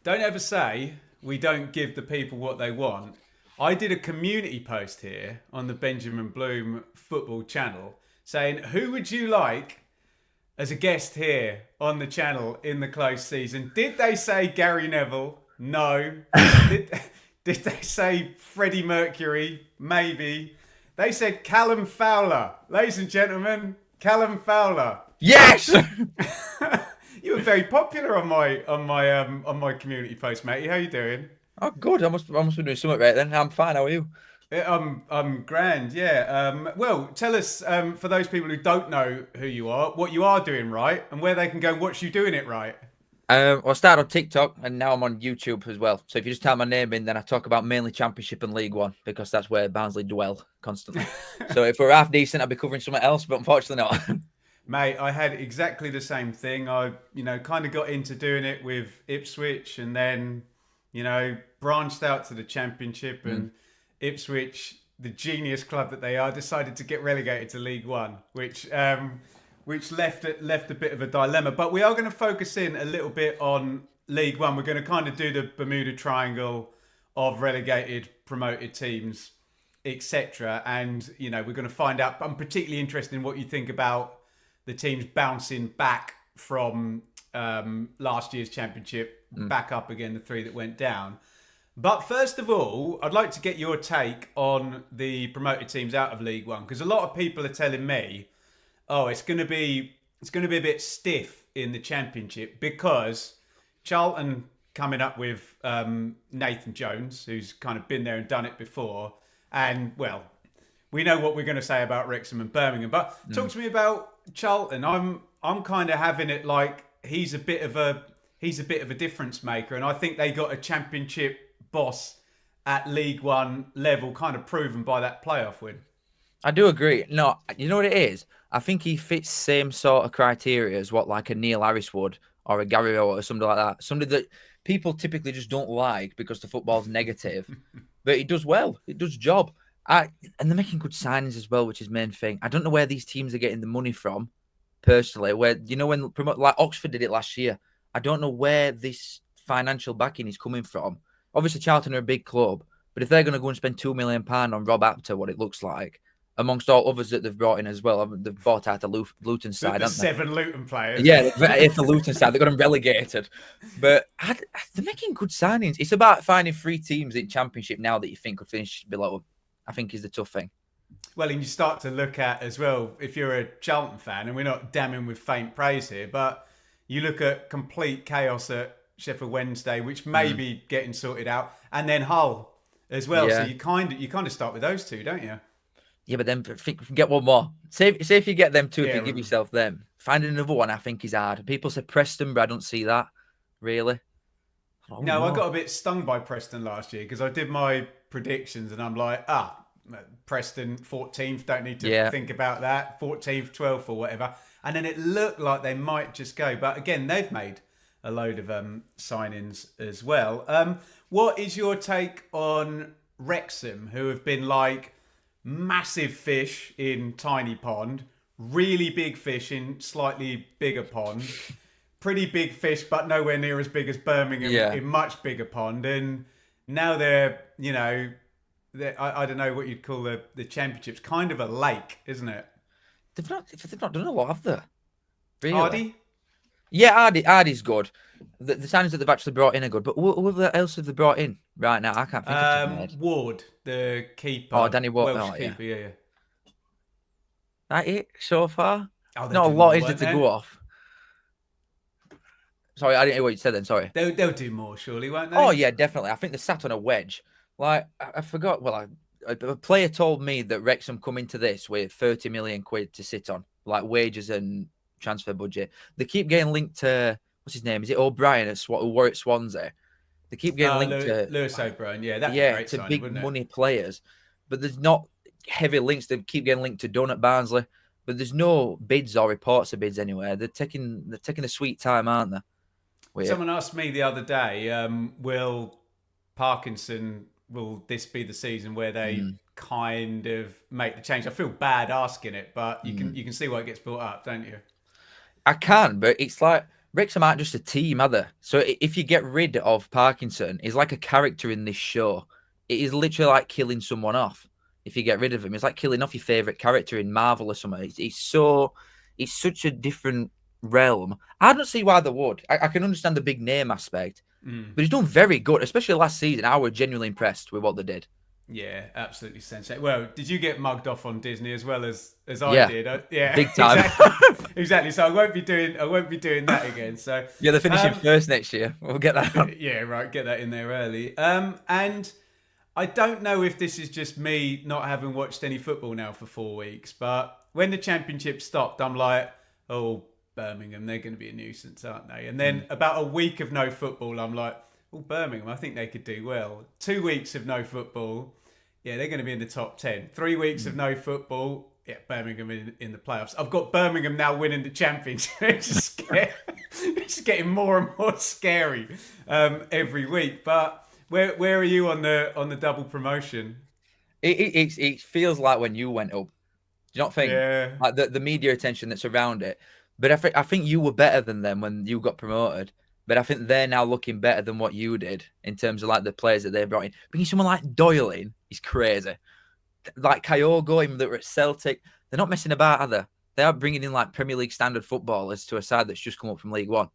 Don't ever say we don't give the people what they want. I did a community post here on the Benjamin Bloom football channel saying, who would you like as a guest here on the channel in the close season? Did they say Gary Neville? No. Did, did they say Freddie Mercury? Maybe. They said Callum Fowler. Ladies and gentlemen, Callum Fowler. Yes! You were very popular on my community post, mate. How you doing? Oh, good. I must be doing something right then. I'm fine. How are you? Yeah, I'm grand. Yeah. Well, tell us for those people who don't know who you are, what you are doing right, and where they can go and watch you doing it right. I started on TikTok and now I'm on YouTube as well. So if you just type my name in, then I talk about mainly Championship and League One because that's where Barnsley dwell constantly. So if we're half decent, I'll be covering something else, but unfortunately not. Mate, I had exactly the same thing. I, kind of got into doing it with Ipswich and then, branched out to the Championship and Ipswich, the genius club that they are, decided to get relegated to League One, which left a bit of a dilemma. But we are going to focus in a little bit on League One. We're going to kind of do the Bermuda Triangle of relegated, promoted teams, etc. And, we're going to find out. I'm particularly interested in what you think about the teams bouncing back from last year's Championship, back up again, the three that went down. But first of all, I'd like to get your take on the promoted teams out of League One, because a lot of people are telling me, oh, it's going to be a bit stiff in the Championship because Charlton coming up with Nathan Jones, who's kind of been there and done it before, and well, we know what we're going to say about Wrexham and Birmingham. But talk to me about Charlton. I'm kind of having it like he's a bit of a difference maker, and I think they got a Championship boss at League One level, kind of proven by that playoff win. I do agree. No, you know what it is? I think he fits same sort of criteria as what like a Neil Harris would or a Gary Rowe or somebody like that. Somebody that people typically just don't like because the football's negative. But he does well. He does job. And they're making good signings as well, which is the main thing. I don't know where these teams are getting the money from, personally. Where, when like Oxford did it last year, I don't know where this financial backing is coming from. Obviously, Charlton are a big club, but if they're going to go and spend £2 million on Rob Apter, what it looks like, amongst all others that they've brought in as well, they've bought out the Luton side, the haven't they? 7 Luton players. Yeah, if the Luton side, they got them relegated. But they're making good signings. It's about finding 3 teams in Championship now that you think could finish below. I think is the tough thing. Well, and you start to look at as well, if you're a Charlton fan, and we're not damning with faint praise here, but you look at complete chaos at Sheffield Wednesday, which may be getting sorted out, and then Hull as well. Yeah. So you kind of start with those two, don't you? Yeah, but then get one more. Say if you get them two, if Yeah, you give yourself them, finding another one, I think is hard. People say Preston, but I don't see that really. No, I got a bit stung by Preston last year because I did my predictions and I'm like, Preston 14th, don't need to think about that. 14th, 12th or whatever. And then it looked like they might just go. But again, they've made a load of signings as well. What is your take on Wrexham, who have been like massive fish in tiny pond, really big fish in slightly bigger pond, pretty big fish but nowhere near as big as Birmingham in much bigger pond, and now they're I don't know what you'd call the Championship's kind of a lake, isn't it? They've not done a lot, have they? Really? Hardy? Yeah, Hardy's good. The signings that they've actually brought in are good, but what else have they brought in right now? I can't think of the name. Ward, the keeper. Oh, Danny Ward. Welsh keeper, yeah. That it so far? Oh, not a lot, is there, to go off? Sorry, I didn't hear what you said then, sorry. They'll do more, surely, won't they? Oh, yeah, definitely. I think they sat on a wedge. Like, I forgot, a player told me that Wrexham come into this with 30 million quid to sit on, like wages and transfer budget. They keep getting linked to, what's his name? Is it O'Brien who wore at Swansea? They keep getting linked to Lewis O'Brien. Yeah, that's a great to signing, big money players. But there's not heavy links. They keep getting linked to Dunn at Barnsley, but there's no bids or reports of bids anywhere. They're taking a sweet time, aren't they? Weird. Someone asked me the other day, will this be the season where they kind of make the change? I feel bad asking it, but you can see why it gets brought up, don't you? I can, but it's like Wrexham aren't just a team, are they? So if you get rid of Parkinson, he's like a character in this show. It is literally like killing someone off. If you get rid of him, it's like killing off your favorite character in Marvel or something. It's such a different realm. I don't see why they would. I can understand the big name aspect, but he's done very good, especially last season. I was genuinely impressed with what they did. Yeah, absolutely sensational. Well, did you get mugged off on Disney as well as I Yeah, did? Yeah, big time. Exactly. So I won't be doing that again. So Yeah, they're finishing first next year. We'll get that on. yeah, right. Get that in there early. And I don't know if this is just me not having watched any football now for 4 weeks, but when the championship stopped, I'm like, oh, Birmingham, they're going to be a nuisance, aren't they? And then about a week of no football, I'm like, oh, Birmingham, I think they could do well. 2 weeks of no football, yeah, they're going to be in the top 10. 3 weeks of no football, yeah, Birmingham in the playoffs. I've got Birmingham now winning the championship. It's just getting more and more scary every week. But where are you on the double promotion? It feels like when you went up. Do you not think? Yeah. Like the media attention that's around it. But I think you were better than them when you got promoted. But I think they're now looking better than what you did in terms of like the players that they brought in. Bringing someone like Doyle in is crazy. Like Kyogo, even that were at Celtic, they're not messing about, are they? They are bringing in like Premier League standard footballers to a side that's just come up from League One.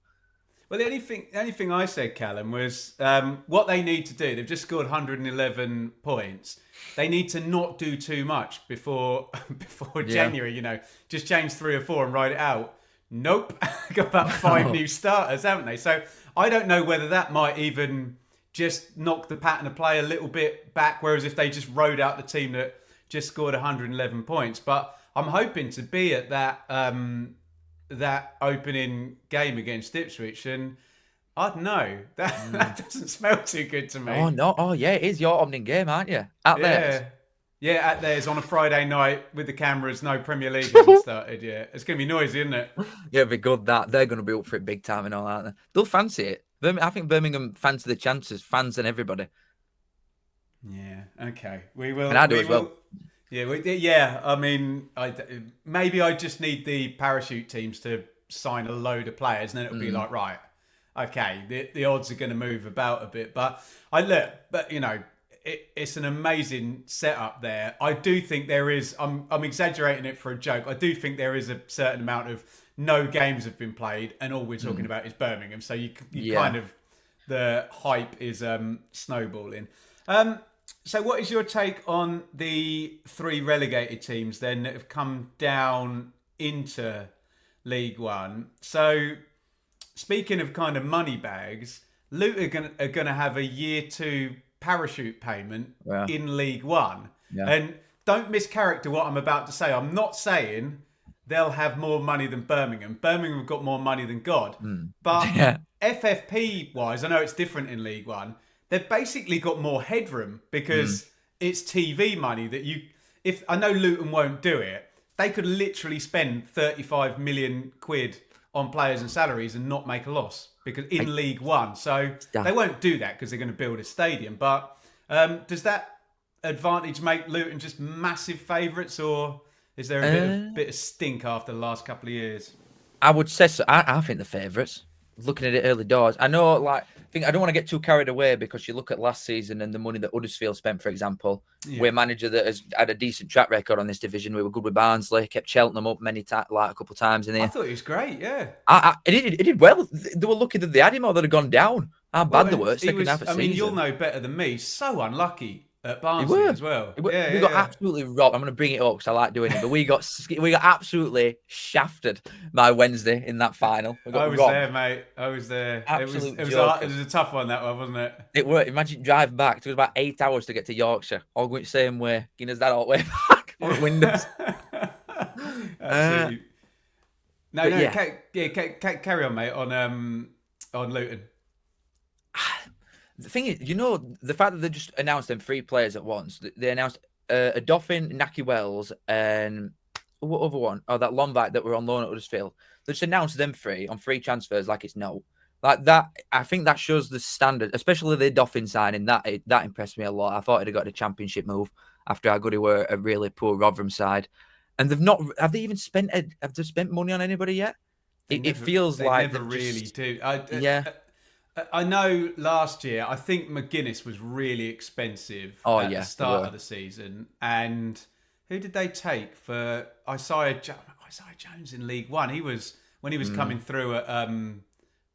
Well, the only thing I said, Callum, was what they need to do. They've just scored 111 points. They need to not do too much before January. You know, just change 3 or 4 and ride it out. Nope, got about 5 new starters, haven't they? So I don't know whether that might even just knock the pattern of play a little bit back. Whereas if they just rode out the team that just scored 111 points, but I'm hoping to be at that opening game against Ipswich, and I don't know. That doesn't smell too good to me. Oh no! Oh yeah, it is your opening game, aren't you? At theirs. Yeah, at theirs on a Friday night with the cameras. No Premier League hasn't started yet. It's going to be noisy, isn't it? Yeah, it'd be good that they're going to be up for it big time and all, aren't they? They'll fancy it. I think Birmingham fancy the chances, fans and everybody. Yeah. Okay. We will. And I do as well. Yeah. Yeah. I mean, maybe I just need the parachute teams to sign a load of players, and then it'll be like, right, okay, the odds are going to move about a bit. But you know, it's an amazing setup there. I do think there is. I'm exaggerating it for a joke. I do think there is a certain amount of no games have been played, and all we're talking about is Birmingham. So you kind of, the hype is snowballing. So what is your take on the 3 relegated teams then that have come down into League One? So speaking of kind of money bags, Luton are going to have a year 2 parachute payment in League One. Yeah. And don't mischaracter what I'm about to say. I'm not saying they'll have more money than Birmingham. Birmingham have got more money than God. But FFP-wise, I know it's different in League One. They've basically got more headroom because it's TV money that if I know Luton won't do it, they could literally spend 35 million quid on players and salaries and not make a loss because in League One. So they won't do that because they're going to build a stadium. But does that advantage make Luton just massive favourites, or is there a bit of stink after the last couple of years? I would say so. I think the favourites. Looking at it early doors, I know. Like, I don't want to get too carried away because you look at last season and the money that Huddersfield spent, for example. We're a manager that has had a decent track record on this division. We were good with Barnsley, kept Cheltenham up many times, like a couple of times in there. I thought he was great. Yeah, it did well. They were lucky that they had him, or they'd have gone down. How bad they were. Second half of season. I mean, you'll know better than me. So unlucky at Barnsley as well. We got absolutely robbed. I'm going to bring it up because I like doing it, but we got absolutely shafted by Wednesday in that final. I was there, mate. I was there. It was a tough one, that one, wasn't it? It was. Imagine drive back. It took about 8 hours to get to Yorkshire, all going the same way. Guinness that all the way back on the windows. Absolutely. Carry on, mate. On Luton. The thing is, the fact that they just announced them 3 players at once. They announced a Dauphin, Naki Wells, and what other one? Oh, that Lombard that were on loan at Huddersfield. They just announced them 3 on 3 transfers like it's no. Like that, I think that shows the standard, especially the Dauphin signing. That impressed me a lot. I thought he'd have got a championship move after how good he were a really poor Rotherham side. And they've not. Have they even spent? Have they spent money on anybody yet? It feels they like never really just, do. yeah. I know last year, I think McGuinness was really expensive Oh at the yeah, they start were. of the season. And who did they take for Isaiah Jones in League One? When he was coming Mm, through at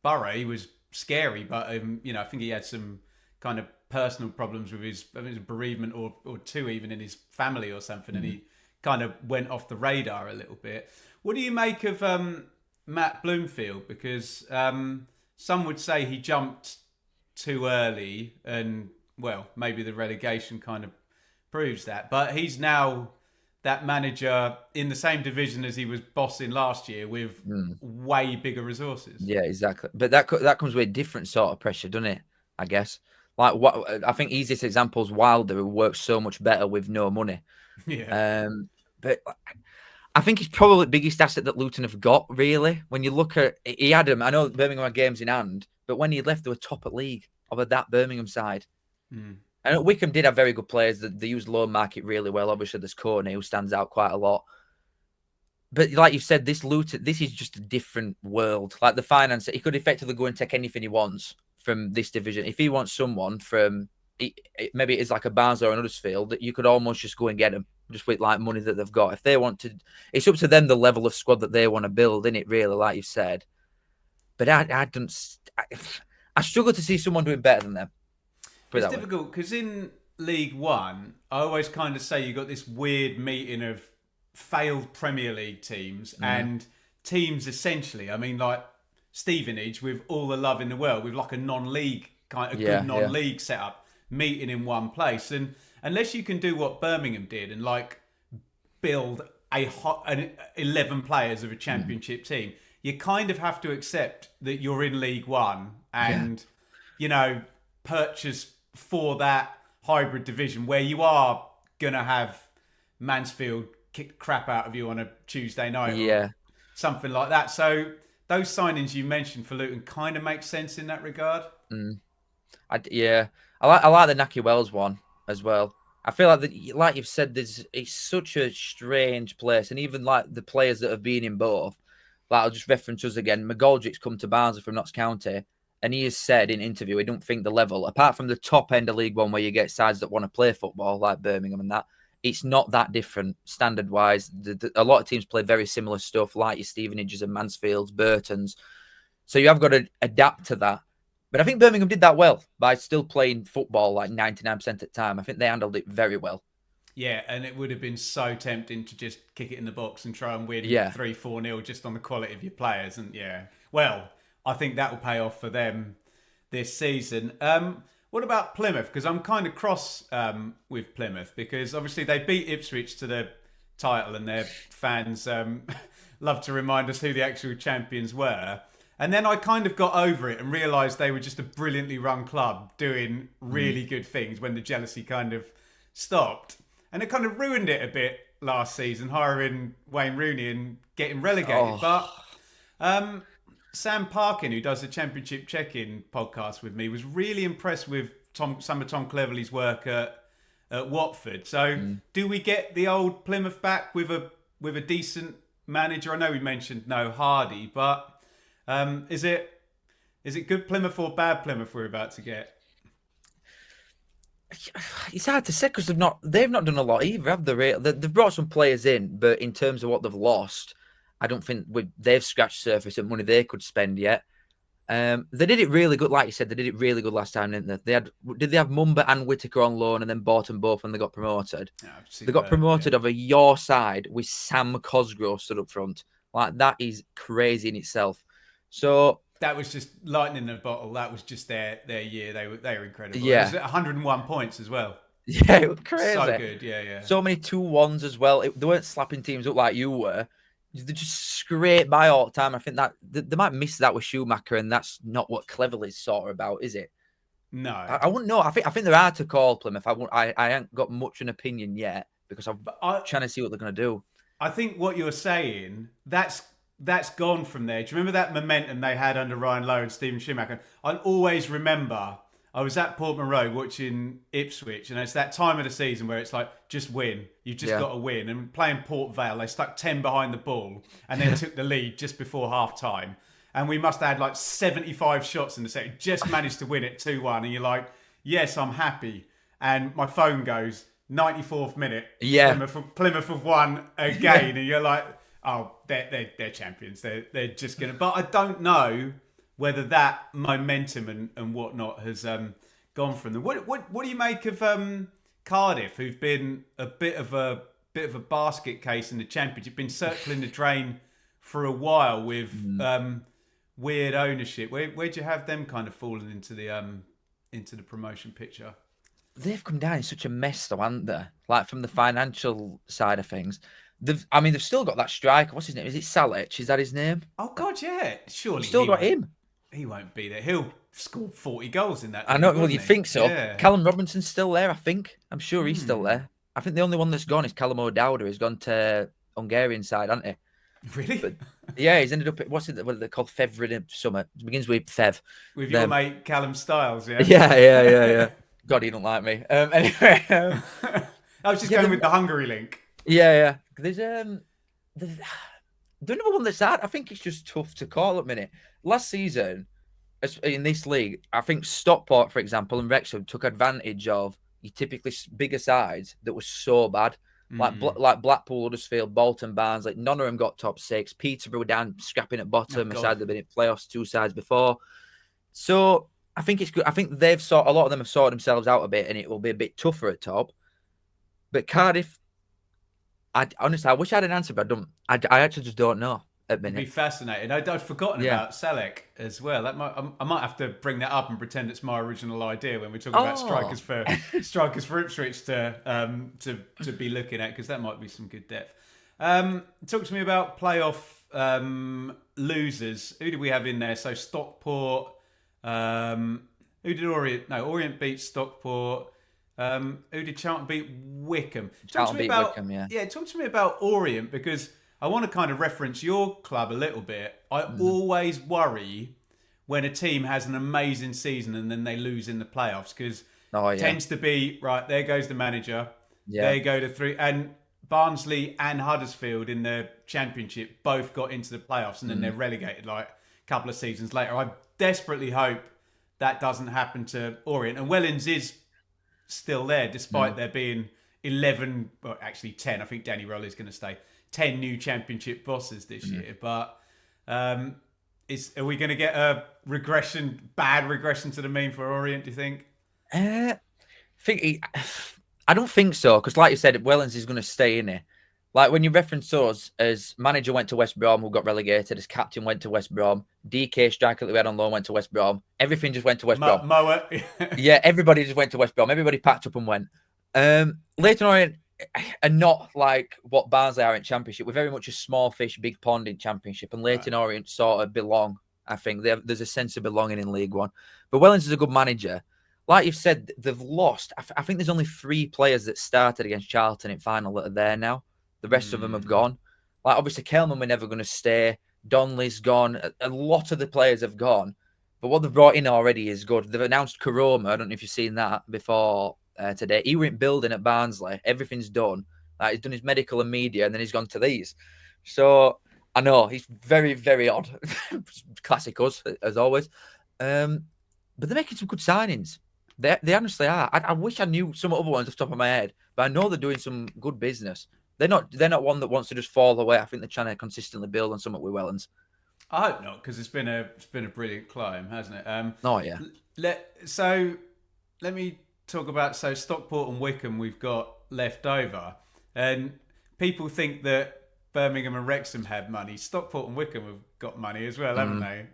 Borough, he was scary, but I think he had some kind of personal problems with his, I think it was bereavement or two even in his family or something, and mm. he kind of went off the radar a little bit. What do you make of Matt Bloomfield? Because some would say he jumped too early, and well, maybe the relegation kind of proves that. But he's now that manager in the same division as he was bossing last year with Mm. way bigger resources. Yeah, exactly. But that comes with a different sort of pressure, doesn't it? I guess. Like what I think easiest example is Wilder, who works so much better with no money. Yeah. But I think he's probably the biggest asset that Luton have got. Really, when you look at he had him. I know Birmingham had games in hand, but when he left, they were top at league over that Birmingham side. Mm. And Wycombe did have very good players. They used loan market really well. Obviously, there's Courtney who stands out quite a lot. But like you said, this Luton, this is just a different world. Like the finance, he could effectively go and take anything he wants from this division. If he wants someone from, maybe it's like a Barnsley or an Huddersfield, that you could almost just go and get them just with like money that they've got. If they want to, it's up to them the level of squad that they want to build. In it really, like you said. But I don't, I struggle to see someone doing better than them. Put it It's that way. difficult because in League One, I always kind of say you got this weird meeting of failed Premier League teams and teams essentially. I mean, like Stevenage, with all the love in the world, with like a non-league kind of good Yeah, yeah. non-league setup, meeting in one place. And unless you can do what Birmingham did and like build an 11 players of a championship team, you kind of have to accept that you're in League One Yeah. and purchase for that hybrid division where you are gonna have Mansfield kick the crap out of you on a Tuesday night or Yeah. something like that. So those signings you mentioned for Luton kind of make sense in that regard. Mm. Yeah, I like the Naki Wells one as well. I feel like like you've said, it's such a strange place, and even like the players that have been in both. Like I'll just reference us again. McGoldrick's come to Barnsley from Notts County, and he has said in interview he don't think the level, apart from the top end of League One where you get sides that want to play football like Birmingham and that, it's not that different standard wise. A lot of teams play very similar stuff, like your Stevenages and Mansfields, Burtons. So you have got to adapt to that. But I think Birmingham did that well by still playing football like 99% of the time. I think they handled it very well. Yeah, and it would have been so tempting to just kick it in the box and try and win Yeah. 3-4-0 just on the quality of your players. And yeah, well, I think that will pay off for them this season. What about Plymouth? Because I'm kind of cross with Plymouth because obviously they beat Ipswich to the title and their fans love to remind us who the actual champions were. And then I kind of got over it and realised they were just a brilliantly run club doing really good things when the jealousy kind of stopped. And it kind of ruined it a bit last season, hiring Wayne Rooney and getting relegated. Oh, But Sam Parkin, who does the Championship Check-In podcast with me, was really impressed with some of Tom Cleverley's work at Watford. So do we get the old Plymouth back with a decent manager? I know we mentioned no Hardy, but is it good Plymouth or bad Plymouth we're about to get? it's hard to say because they've not done a lot either, have they? They've brought some players in, but in terms of what they've lost, I don't think they've scratched the surface of money they could spend yet. They did it really good, like you said. They did it really good last time, didn't they? Did they have Mumba and Whittaker on loan and then bought them both when they got promoted? Oh, They got promoted over your side with Sam Cosgrove stood up front. Like that is crazy in itself. So that was just lightning in a bottle. That was just their year. They were incredible. Yeah. It was 101 points as well. Yeah, it was crazy. So good, yeah. So many 2-1s as well. They weren't slapping teams up like you were. They just scrape by all the time. I think that they might miss that with Schumacher, and that's not what Cleverley's sort of about, is it? No, I wouldn't know. I think they're hard to call Plymouth. I ain't got much an opinion yet because I'm trying to see what they're going to do. I think what you're saying, that's gone from there. Do you remember that momentum they had under Ryan Lowe and Stephen Schumacher? I always remember I was at Portman Road watching Ipswich, and it's that time of the season where it's like, just win. You've just got to win. And playing Port Vale, they stuck 10 behind the ball and then took the lead just before half time. And we must have had like 75 shots in the second. Just managed to win it 2-1. And you're like, yes, I'm happy. And my phone goes, 94th minute. Yeah. Plymouth have won again. And you're like, oh, they're champions. They're just going to... But I don't know whether that momentum and whatnot has gone from them. What do you make of Cardiff, who've been a bit of a basket case in the Championship, been circling the drain for a while with weird ownership? Where do you have them kind of falling into the promotion picture? They've come down in such a mess, though, haven't they? Like from the financial side of things. They've still got that striker. What's his name? Is it Salic? Is that his name? Oh God, yeah. Surely still got him. He won't be there. He'll score 40 goals in that. I know. Well, you think so? Yeah. Callum Robinson's still there. I think. I'm sure he's still there. I think the only one that's gone is Callum O'Dowda. He's gone to Hungarian side, hasn't he? Really? But, yeah, he's ended up at what are they called? Fevrid Summit. It begins with Fev. With your mate Callum Styles, yeah. Yeah. God, he don't like me. Anyway, I was just going with the Hungary link. Yeah. There's the number one that's hard. I think it's just tough to call at the minute. Last season, in this league, I think Stockport, for example, and Wrexham took advantage of your typically bigger sides that were so bad. Like Blackpool, Huddersfield, Bolton, Barnes, like none of them got top six. Peterborough down, scrapping at bottom, aside they've been in playoffs 2 sides before. So I think it's good. I think a lot of them have sorted themselves out a bit, and it will be a bit tougher at top. But Cardiff, honestly, I wish I had an answer, but I don't. I actually just don't know. It'd be fascinating. I'd forgotten about Selleck as well. I might have to bring that up and pretend it's my original idea when we're talking about strikers for Ipswich to be looking at, because that might be some good depth. Talk to me about playoff losers. Who did we have in there? So Stockport. Who did Orient? No, Orient beat Stockport. Who did Charlton beat? Wycombe. Charlton beat Wycombe, yeah. Yeah, talk to me about Orient, because I want to kind of reference your club a little bit. I always worry when a team has an amazing season and then they lose in the playoffs, because it tends to be, right, there goes the manager. Yeah. There go the 3. And Barnsley and Huddersfield in the Championship both got into the playoffs and then they're relegated like a couple of seasons later. I desperately hope that doesn't happen to Orient. And Wellens is still there, despite there being 11, well, actually 10. I think Danny Rowley's going to stay. 10 new Championship bosses this year, but are we going to get a bad regression to the mean for Orient, do you think? I don't think so, because like you said, Wellens is going to stay in here. Like when you reference us, as manager went to West Brom, who got relegated, as captain went to West Brom, DK striker that we had on loan went to West Brom, everything just went to West Brom. Yeah, everybody just went to West Brom. Everybody packed up and went. Leyton Orient are not like what Barnsley are in Championship. We're very much a small fish, big pond in Championship, and Leyton Orient sort of belong. I think there's a sense of belonging in League One. But Wellens is a good manager. Like you've said, they've lost. I think there's only 3 players that started against Charlton in final that are there now. The rest of them have gone. Like obviously, Kelman were never going to stay. Donnelly's gone. A lot of the players have gone. But what they've brought in already is good. They've announced Karoma. I don't know if you've seen that before. Today, he went building at Barnsley. Everything's done. He's done his medical and media, and then he's gone to these. So I know he's very, very odd. Classic us, as always. But they're making some good signings. They honestly are. I wish I knew some other ones off the top of my head, but I know they're doing some good business. They're not one that wants to just fall away. I think they're trying to consistently build on something with Wellens. I hope not, because it's been a brilliant climb, hasn't it? Oh yeah. Let me talk about Stockport and Wycombe we've got left over, and people think that Birmingham and Wrexham have money. Stockport and Wycombe have got money as well, haven't they?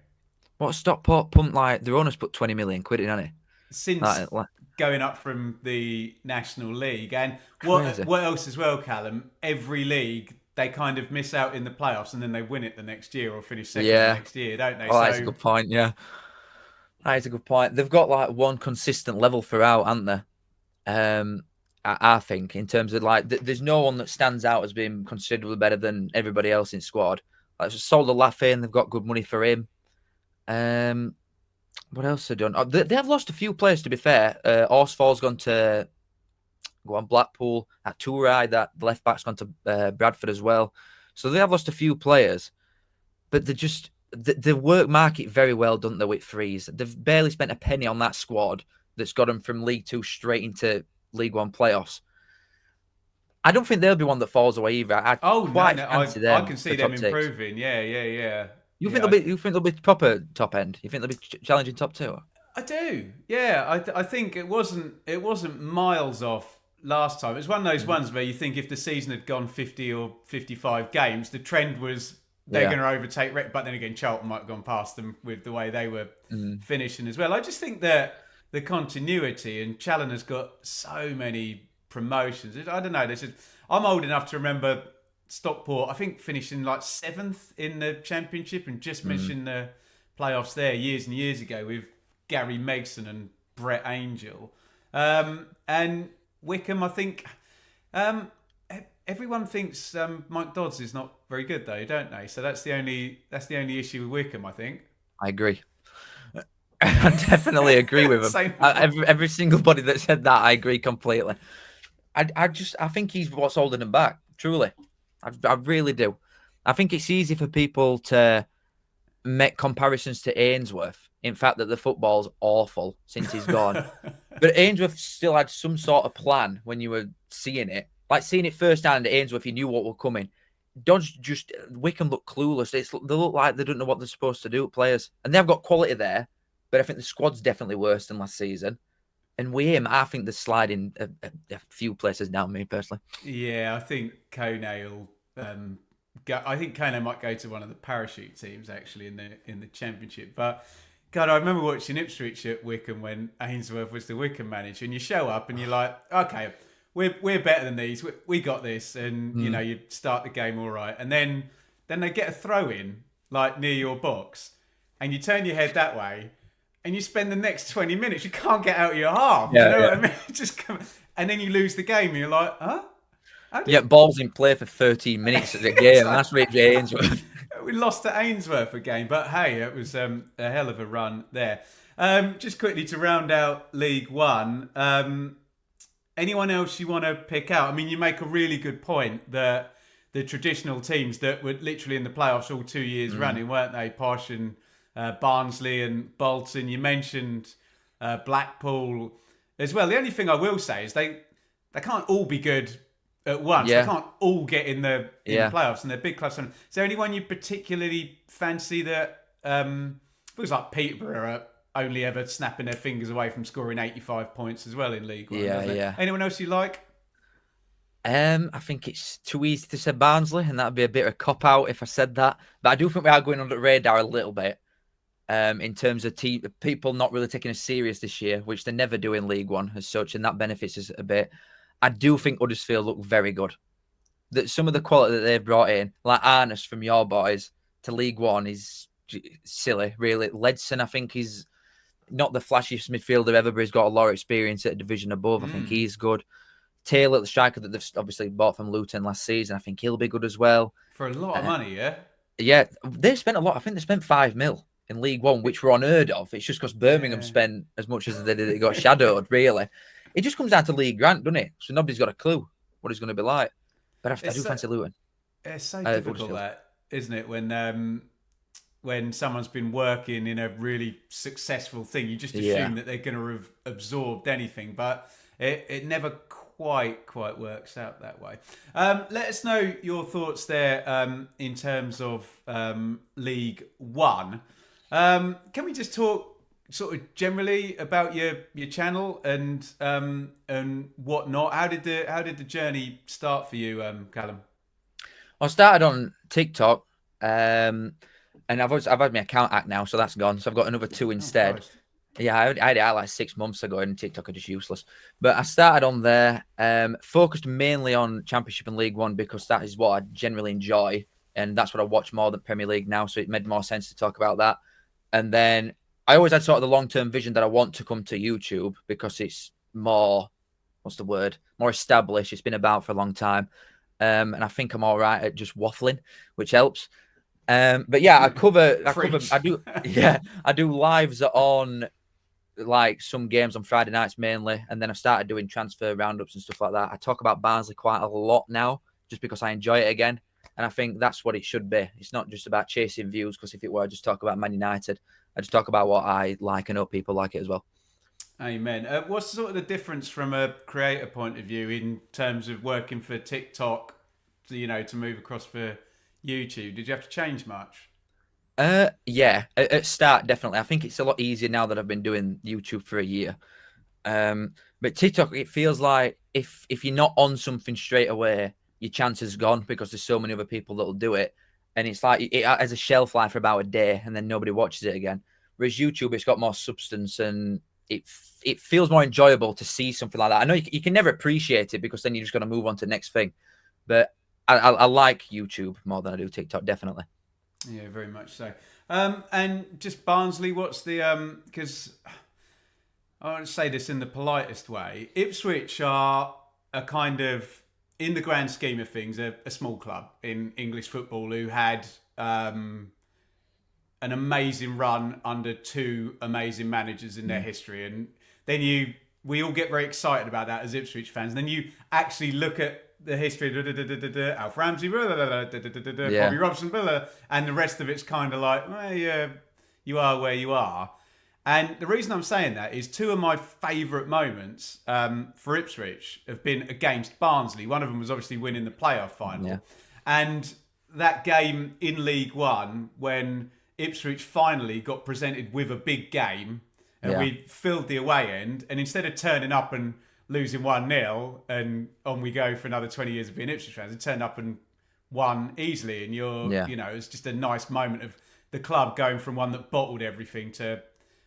What Stockport pumped, like their owners put 20 million quid in, hasn't he? Since going up from the National League. And what else as well, Callum? Every league, they kind of miss out in the playoffs and then they win it the next year or finish second the next year, don't they? Oh, that's a good point, yeah. That is a good point. They've got like one consistent level throughout, haven't they? I think, in terms of like, there's no one that stands out as being considerably better than everybody else in squad. Like, sold a laugh in, they've got good money for him. What else have they done? Oh, they have lost a few players, to be fair. Horsfall's gone to Blackpool. At Tourai, that the left back's gone to Bradford as well. So they have lost a few players, but they work market very well, don't they, with Freeze? They've barely spent a penny on that squad that's got them from League Two straight into League One playoffs. I don't think they'll be one that falls away either. I fancy them. I can see them improving. Yeah. You think they'll be proper top end? You think they'll be challenging top two? I do. Yeah, I think it wasn't miles off last time. It was one of those ones where you think if the season had gone 50 or 55 games, the trend was they're going to overtake. But then again, Charlton might have gone past them with the way they were finishing as well. I just think that the continuity, and Challoner's got so many promotions. I don't know. I'm old enough to remember Stockport, I think, finishing like 7th in the Championship and just missing the playoffs there years and years ago with Gary Megson and Brett Angel. And Wycombe, I think, everyone thinks Mike Dodds is not very good though, don't they? So that's the only issue with Wycombe, I think. I agree. I definitely agree with him. Every single body that said that, I agree completely. I think he's what's holding him back. Truly, I really do. I think it's easy for people to make comparisons to Ainsworth. In fact, that the football's awful since he's gone. But Ainsworth still had some sort of plan when you were seeing it. Like seeing it firsthand at Ainsworth, you knew what were coming. Wycombe look clueless. They look like they don't know what they're supposed to do, players. And they've got quality there, but I think the squad's definitely worse than last season. And with him, I think they're sliding a few places down, me personally. Yeah, I think Kone will I think Kone might go to one of the parachute teams actually in the Championship. But God, I remember watching Ipswich at Wycombe when Ainsworth was the Wycombe manager, and you show up and you're like, okay, we're better than these. We got this, and you know you start the game all right, and then they get a throw in like near your box, and you turn your head that way, and you spend the next 20 minutes you can't get out of your half. Yeah, you know what I mean? And then you lose the game, and you're like, huh? Balls in play for 13 minutes at the game. That's Rich Ainsworth. We lost to Ainsworth again, but hey, it was a hell of a run there. Just quickly to round out League One, anyone else you want to pick out? I mean, you make a really good point that the traditional teams that were literally in the playoffs all 2 years running, weren't they? Posh and Barnsley and Bolton. You mentioned Blackpool as well. The only thing I will say is they can't all be good at once. They can't all get in the playoffs, and they're big clubs. Is there anyone you particularly fancy that feels like Peterborough are only ever snapping their fingers away from scoring 85 points as well in League One? Yeah. Anyone else you like? I think it's too easy to say Barnsley, and that'd be a bit of a cop-out if I said that. But I do think we are going under the radar a little bit in terms of people not really taking us serious this year, which they never do in League One as such, and that benefits us a bit. I do think Huddersfield look very good. That some of the quality that they've brought in, like Arnest from your boys to League One, is silly, really. Ledson, I think, is not the flashiest midfielder ever, but he's got a lot of experience at a division above. I think he's good. Taylor, the striker that they've obviously bought from Luton last season, I think he'll be good as well. For a lot of money, yeah? Yeah, they spent a lot. I think they spent 5 mil in League One, which were unheard of. It's just because Birmingham spent as much as they did. It got shadowed, really. It just comes down to Lee Grant, doesn't it? So nobody's got a clue what it's going to be like. But I do fancy Luton. It's so difficult, that, isn't it? When someone's been working in a really successful thing, you just assume that they're going to have absorbed anything. But it never quite works out that way. Let us know your thoughts there in terms of League One. Can we just talk sort of generally about your channel and whatnot? How did the journey start for you, Callum? I started on TikTok, and I've had my account hacked now, so that's gone. So I've got another 2 instead. Yeah, I had it like 6 months ago, and TikTok are just useless. But I started on there, focused mainly on Championship and League One because that is what I generally enjoy, and that's what I watch more than Premier League now. So it made more sense to talk about that. And then I always had sort of the long-term vision that I want to come to YouTube because it's more, more established. It's been about for a long time. And I think I'm all right at just waffling, which helps. But yeah, Preach. I do lives on like some games on Friday nights mainly, and then I started doing transfer roundups and stuff like that. I talk about Barnsley quite a lot now, just because I enjoy it again, and I think that's what it should be. It's not just about chasing views, because if it were, I just talk about Man United. I just talk about what I like, and hope people like it as well. Amen. What's sort of the difference from a creator point of view in terms of working for TikTok, to move across for YouTube? Did you have to change much? Yeah, at start definitely. I think it's a lot easier now that I've been doing YouTube for a year. But TikTok, it feels like if you're not on something straight away, your chance is gone because there's so many other people that'll do it, and it's like it has a shelf life for about a day, and then nobody watches it again. Whereas YouTube, it's got more substance, and it feels more enjoyable to see something like that. I know you can never appreciate it because then you're just going to move on to the next thing, but I like YouTube more than I do TikTok, definitely. Yeah, very much so. And just Barnsley, what's the because I want to say this in the politest way. Ipswich are a kind of, in the grand scheme of things, a small club in English football who had an amazing run under two amazing managers in their history. And then we all get very excited about that as Ipswich fans. And then you actually look at the history, Alf Ramsey, Yeah, Bobby Robson, and the rest of it's kind of like, well, yeah, you are where you are. And the reason I'm saying that is two of my favourite moments for Ipswich have been against Barnsley. One of them was obviously winning the playoff final. yeah, And that game in League One when Ipswich finally got presented with a big game and yeah, we filled the away end. And instead of turning up and losing 1-0 and on we go for another 20 years of being Ipswich fans, it turned up and won easily. And yeah. it's just a nice moment of the club going from one that bottled everything to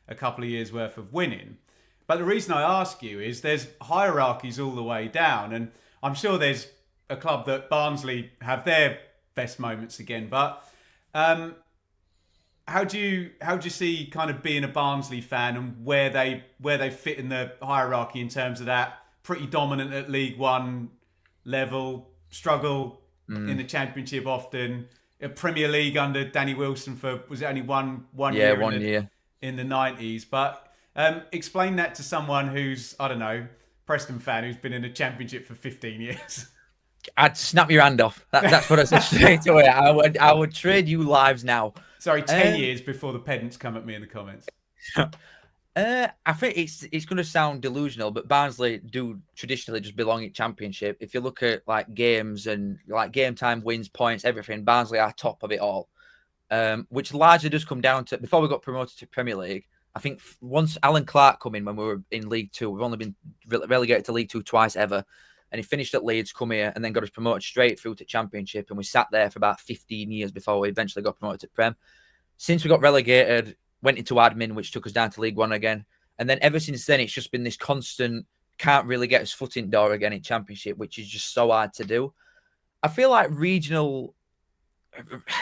a couple of years worth of winning. But the reason I ask you is there's hierarchies all the way down, and I'm sure there's a club that Barnsley have their best moments again. But how do you see kind of being a Barnsley fan and where they fit in the hierarchy in terms of that pretty dominant at League One level, struggle in the Championship often, a Premier League under Danny Wilson for, was it only one Yeah, year 1 year. in the 90s? But explain that to someone who's, I don't know, Preston fan who's been in the Championship for 15 years. I'd snap your hand off. That's what I said straight away. I would trade you lives now. Sorry, 10 Um, years before the pedants come at me in the comments. I think it's going to sound delusional, but Barnsley do traditionally just belong in Championship. If you look at like games and like game time wins, points, everything, Barnsley are top of it all. Which largely does come down to before we got promoted to Premier League. I think once Alan Clark come in when we were in League Two, we've only been relegated to League Two twice ever. And he finished at Leeds, come here, and then got us promoted straight through to Championship. And we sat there for about 15 years before we eventually got promoted to Prem. Since we got relegated, went into admin, which took us down to League One again. And then ever since then, it's just been this constant, can't really get his foot in door again in Championship, which is just so hard to do. I feel like regional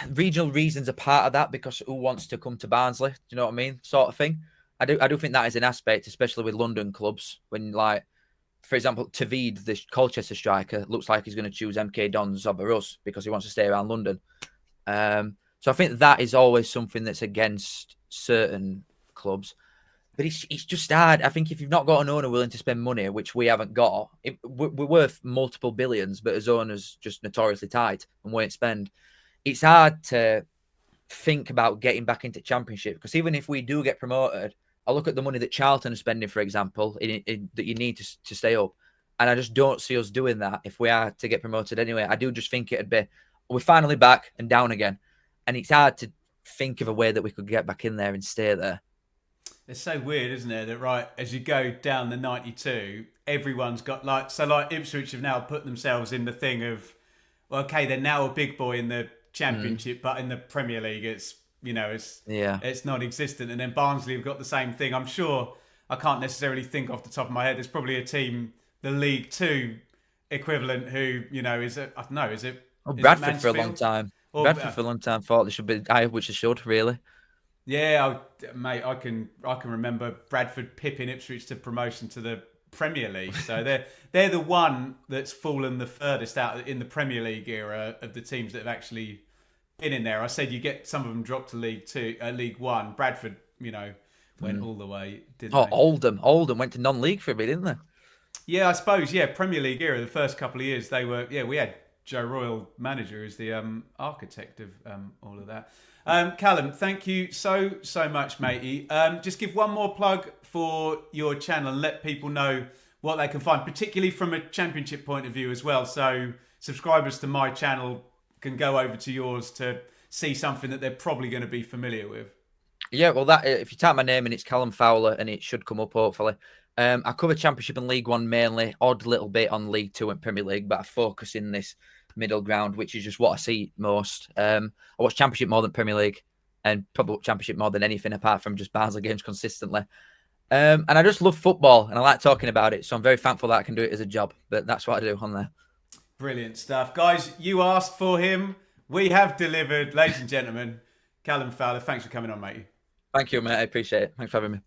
reasons are part of that because who wants to come to Barnsley? Do you know what I mean? Sort of thing. I do think that is an aspect, especially with London clubs, when like, for example, Tavid, the Colchester striker, looks like he's going to choose MK Dons over us because he wants to stay around London. So I think that is always something that's against certain clubs. But it's just hard. I think if you've not got an owner willing to spend money, which we haven't got, we're worth multiple billions, but as owners just notoriously tight and won't spend. It's hard to think about getting back into Championship because even if we do get promoted, I look at the money that Charlton are spending, for example, that you need to stay up. And I just don't see us doing that if we are to get promoted anyway. I do just think it'd be, we're finally back and down again. And it's hard to think of a way that we could get back in there and stay there. It's so weird, isn't it? That right as you go down the 92, everyone's got like Ipswich have now put themselves in the thing of, well, okay, they're now a big boy in the Championship, but in the Premier League, it's non-existent. And then Barnsley have got the same thing. I'm sure I can't necessarily think off the top of my head. There's probably a team, the League Two equivalent, who is it? I don't know. Is it? Bradford for a long time. Bradford for a long time thought they should be, which they should really. Yeah, mate, I can remember Bradford pipping Ipswich to promotion to the Premier League. So they're the one that's fallen the furthest out in the Premier League era of the teams that have actually been in there. I said you get some of them dropped to League Two, League One. Bradford, went all the way, didn't Oh, they? Oldham went to non-league for a bit, didn't they? Yeah, I suppose. Yeah, Premier League era. The first couple of years, they were. Yeah, we had Joe Royal manager as the architect of all of that. Callum, thank you so much, matey. Just give one more plug for your channel and let people know what they can find, particularly from a championship point of view as well. So subscribers to my channel can go over to yours to see something that they're probably going to be familiar with. Yeah, well, that if you type my name and it's Callum Fowler, and it should come up hopefully. I cover Championship and League One mainly, odd little bit on League Two and Premier League, but I focus in this middle ground, which is just what I see most. I watch Championship more than Premier League, and probably Championship more than anything apart from just Barnsley games consistently. And I just love football, and I like talking about it, so I'm very thankful that I can do it as a job. But that's what I do on there. Brilliant stuff, guys. You asked for him. We have delivered, ladies and gentlemen. Callum Fowler, thanks for coming on, matey. Thank you, mate. I appreciate it. Thanks for having me.